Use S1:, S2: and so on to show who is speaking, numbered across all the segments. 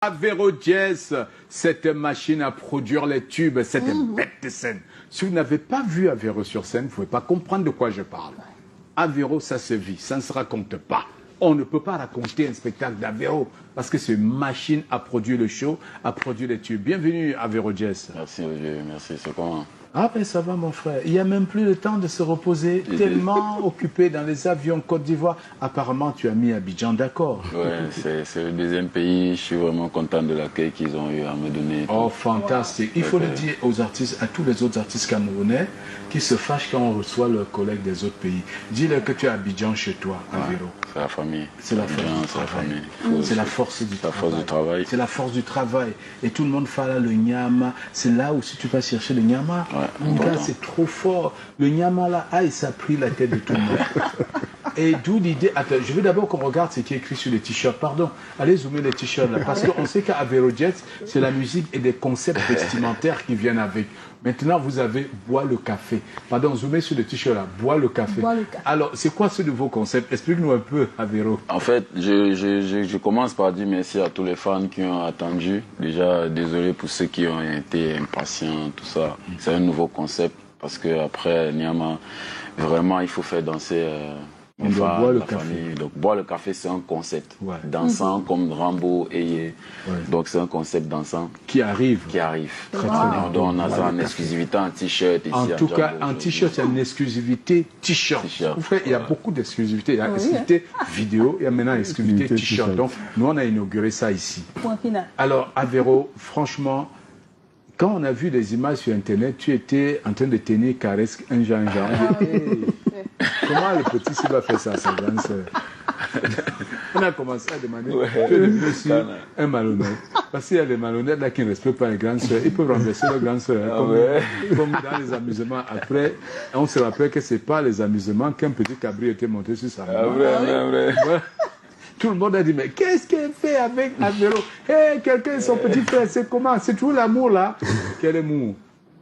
S1: Avero Jazz, cette machine à produire les tubes, cette bête de scène. Si vous n'avez pas vu Avero sur scène, vous ne pouvez pas comprendre de quoi je parle. Avero, ça se vit, ça ne se raconte pas. On ne peut pas raconter un spectacle d'Avero parce que c'est une machine à produire le show, à produire les tubes. Bienvenue à Avero Jazz.
S2: Merci Olivier, merci. C'est comment?
S1: Ah ben ça va mon frère, il n'y a même plus le temps de se reposer, tellement occupé dans les avions Côte d'Ivoire. Apparemment tu as mis Abidjan d'accord.
S2: Ouais, c'est le deuxième pays, je suis vraiment content de l'accueil qu'ils ont eu à me donner.
S1: Oh fantastique, il faut le dire aux artistes, à tous les autres artistes camerounais qui se fâchent quand on reçoit leurs collègues des autres pays. Dis-leur que tu es à Abidjan chez toi, à Avero.
S2: C'est la famille.
S1: C'est la force du travail. C'est la force du travail. C'est la force du travail. Et tout le monde fait là le nyama. C'est là où si tu vas chercher le nyama, mon gars, c'est trop fort. Le nyama là, ça a pris la tête de tout le monde. Et d'où l'idée. Attends, je veux d'abord qu'on regarde ce qui est écrit sur les t-shirts. Pardon, allez zoomer les t-shirts là. Parce qu'on sait qu'à Avero Jazz, c'est la musique et des concepts vestimentaires qui viennent avec. Maintenant, vous avez bois le café. Pardon, zoomez sur le t-shirt là. Bois le café. Bois le café. Alors, c'est quoi ce nouveau concept? Explique-nous un peu, Avero.
S2: En fait, je commence par dire merci à tous les fans qui ont attendu. Déjà, désolé pour ceux qui ont été impatients, tout ça. C'est un nouveau concept parce que après Nyama, vraiment, il faut faire danser.
S1: On doit boire le café.
S2: Famille. Donc, boire le café, c'est un concept.
S1: Ouais.
S2: Dansant comme Rambo et donc, c'est un concept dansant.
S1: Qui arrive.
S2: Très, très
S1: bien.
S2: Donc, on a ça en exclusivité en t-shirt.
S1: En tout cas, en t-shirt, il y a une exclusivité t-shirt. Il y a beaucoup d'exclusivités. Il y a exclusivité vidéo, il y a maintenant exclusivité t-shirt. Donc, nous, on a inauguré ça ici.
S3: Point final.
S1: Alors, Avero, franchement, quand on a vu les images sur Internet, tu étais en train de tenir caresse un genre. Comment le petit s'il va faire ça à sa grande sœur? On a commencé à demander que le monsieur un malhonnête. Parce qu'il y a des malhonnêtes là qui ne respectent pas les grandes sœurs. Ils peuvent renverser leurs grandes sœurs. Comme dans les amusements. Après, on se rappelle que ce n'est pas les amusements qu'un petit cabri était monté sur sa main. Tout le monde a dit, mais qu'est-ce qu'elle fait avec Avero? Hey, quelqu'un, son petit frère, c'est comment? C'est toujours l'amour là. Quel amour?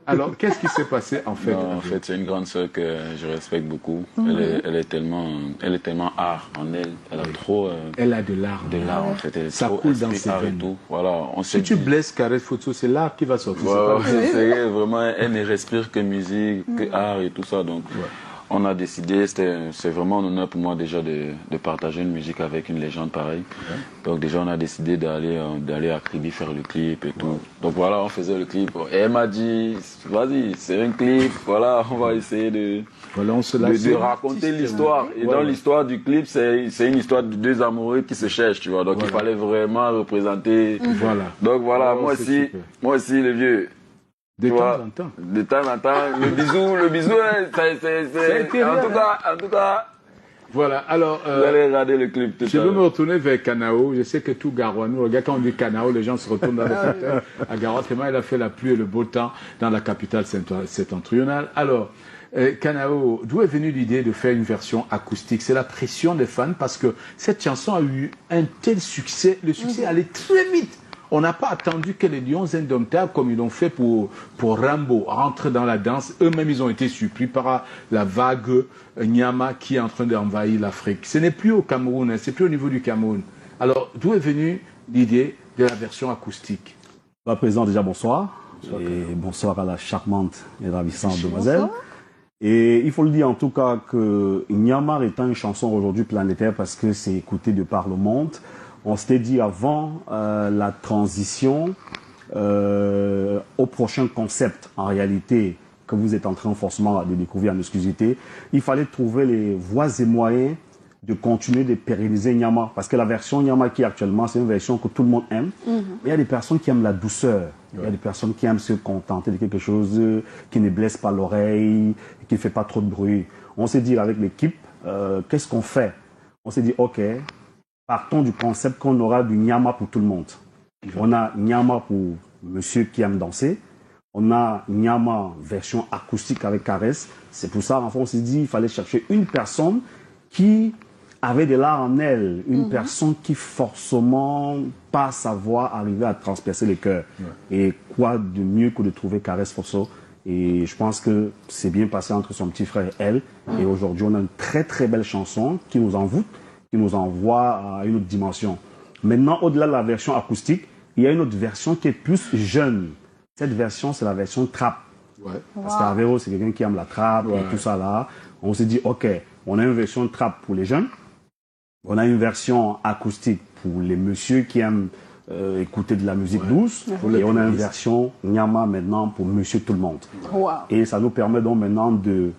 S1: Alors, qu'est-ce qui s'est passé en fait?
S2: Non, en fait, c'est une grande sœur que je respecte beaucoup. Elle est tellement art en elle. Elle a trop.
S1: Elle a de l'art.
S2: De l'art en fait. Elle
S1: ça
S2: trop
S1: coule dans ses veines.
S2: Voilà,
S1: si tu blesses Caresse Photo, c'est l'art qui va sortir.
S2: C'est vraiment, elle ne respire que musique, que art et tout ça. Donc, on a décidé, c'est vraiment un honneur pour moi déjà de partager une musique avec une légende pareille. Donc déjà on a décidé d'aller à Kribi faire le clip et tout. Donc voilà, on faisait le clip. Et elle m'a dit, vas-y, c'est un clip, voilà, on va essayer de raconter l'histoire. Et dans l'histoire du clip, c'est une histoire de deux amoureux qui se cherchent, tu vois. Donc il fallait vraiment représenter. Donc voilà, moi aussi le vieux.
S1: De temps en temps.
S2: De temps en temps. Le bisou, c'est en tout cas.
S1: Voilà, alors.
S2: Vous allez regarder le clip tout à l'heure.
S1: Je veux me retourner vers Kanao. Je sais que tout Garouanou, regarde quand on dit Kanao, les gens se retournent dans le fauteuil. À Garoua, tellement il a fait la pluie et le beau temps dans la capitale septentrionale. Alors, Kanao, d'où est venue l'idée de faire une version acoustique? C'est la pression des fans parce que cette chanson a eu un tel succès. Le succès allait très vite. On n'a pas attendu que les Lions Indomptables, comme ils l'ont fait pour Rambo, rentrent dans la danse. Eux-mêmes, ils ont été surpris par la vague Nyama qui est en train d'envahir l'Afrique. Ce n'est plus au Cameroun, c'est plus au niveau du Cameroun. Alors, d'où est venue l'idée de la version acoustique?
S4: Président, déjà bonsoir. Et bonsoir à la charmante et ravissante demoiselle. Et il faut le dire en tout cas que Nyama est une chanson aujourd'hui planétaire parce que c'est écouté de par le monde. On s'était dit avant la transition au prochain concept, en réalité, que vous êtes en train forcément de découvrir en exclusivité, il fallait trouver les voies et moyens de continuer de pérenniser Nyama. Parce que la version Nyama qui est actuellement, c'est une version que tout le monde aime. Mais il y a des personnes qui aiment la douceur. Il y a des personnes qui aiment se contenter de quelque chose qui ne blesse pas l'oreille, qui ne fait pas trop de bruit. On s'est dit avec l'équipe, qu'est-ce qu'on fait? On s'est dit, ok, partons du concept qu'on aura du Nyama pour tout le monde. On a Nyama pour monsieur qui aime danser. On a Nyama version acoustique avec caresse. C'est pour ça, en fait, on s'est dit qu'il fallait chercher une personne qui avait de l'art en elle. Une personne qui, forcément, par sa voix, arrivait à transpercer les cœurs. Et quoi de mieux que de trouver Caresse Fosso? Et je pense que c'est bien passé entre son petit frère et elle. Et aujourd'hui, on a une très très belle chanson qui nous envoûte, qui nous envoie à une autre dimension. Maintenant, au-delà de la version acoustique, il y a une autre version qui est plus jeune. Cette version, c'est la version trap.
S1: Ouais.
S4: Parce qu'Avero, c'est quelqu'un qui aime la trap et tout ça là. On s'est dit, OK, on a une version trap pour les jeunes. On a une version acoustique pour les messieurs qui aiment écouter de la musique douce. Et on a une version Nyama maintenant pour monsieur tout le monde.
S3: Wow.
S4: Et ça nous permet donc maintenant de